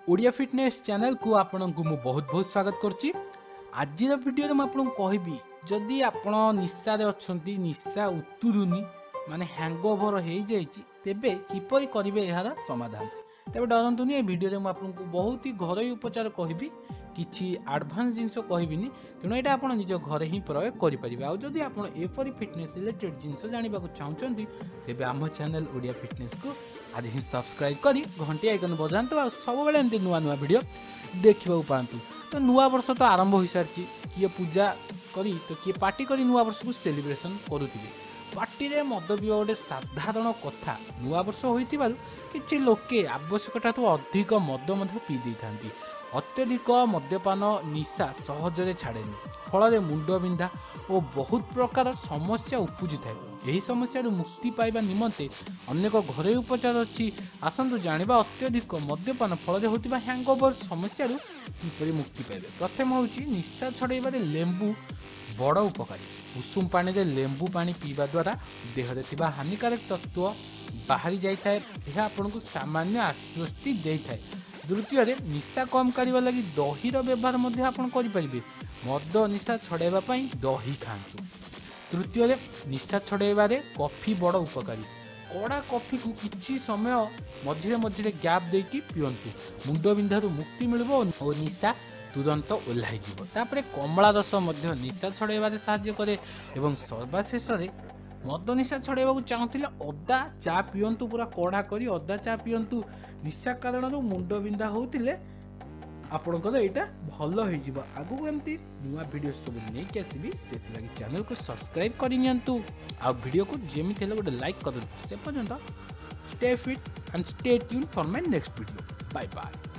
Odia fitness channel को आपन को मु बहुत बहुत स्वागत करची। आज वीडियो में आपन कहबी जदि आपण निशा रे अछंती निशा उतुरुनी माने हैंगओवर हो जाइछि तेबे किपरि करिवे यार समाधान। तेबे डरंतुनी ए वीडियो रे मु आपन को बहुत ही घरोई उपचार कहबी किछि एडवांस जिंस कहबिनी तेणु एटा आपण निज घरे ही प्रयोग करि परिबे। आ जदि आपण एफरी फिटनेस रिलेटेड जिंस जानिबा को चाहउछंती तेबे आम चैनल ओडिया फिटनेस को आज ही सब्सक्राइब करी घंटी आइकन बजातु आ सब बेले एमती नुआ नुआ वीडियो देखा पातु। तो नुआ वर्ष तो आरंभ हो सारी किए पूजा करी तो किए पार्टी करी नुआ वर्ष को सेलिब्रेशन करुथिबे। पार्टी रे मद पिवा गोटे साधारण कथा। नुआ वर्ष होइतिबारु किछि लोके आवश्यकता तो अधिक मद मध्य पी देइथांती। अत्यधिक मद्यपान निशा सहजरे छाड़ेनी फल मुंड बिंधा और बहुत प्रकार समस्या उपजी थाए। यही समस्या मुक्ति पाइबा निमंते अनेक घरोई उपचार अच्छी। आसतु जानिबा अत्यधिक मद्यपान फल होतिबा हैंगओवर समस्या किपरि मुक्ति पाइबे। प्रथम होउची निशा छड़ाइबारे लेंबू बड़ उपकारी। उषुम पानी रे लेंबू पानी पीवा द्वारा देह रे थिबा हानिकारक तत्व बाहरी जाई थाए। यह आपन को सामान्य आश्वस्ति देई थाए। द्वितीय निशा कम करने लगी दही व्यवहार करें। मद निशा छड़ाइबा पई दही खातु। तृतीय निशा छड़ाइबारे कॉफी बड़ उपकारी। कड़ा कॉफी को किछि समय मझे मझे गैप देकी पियंतु। मुंड बिंधारू मुक्ति मिलबो और निशा तुरंत ओह्लाई जीवो। तापरे कमला रस मध्य निशा छड़ाइबारे सहाय्य करे। एवं सर्वशेष मद निशा छड़ाइबा चाहूले अदा चा पियंतु। पूरा कड़ा करी अदा चा पियंतु। निशा कारण मुंड बिंधा होतिले आपनकर एटा भल हो जिवो। आगु एमती नुआ वीडियो सब नहीं के आसीबी से लगी चैनल को सब्सक्राइब करि नियंतु। आ वीडियो को जेमिति हेले गोटे लाइक कर दो। से पर्यंत stay fit and stay tune for my next video. Bye bye.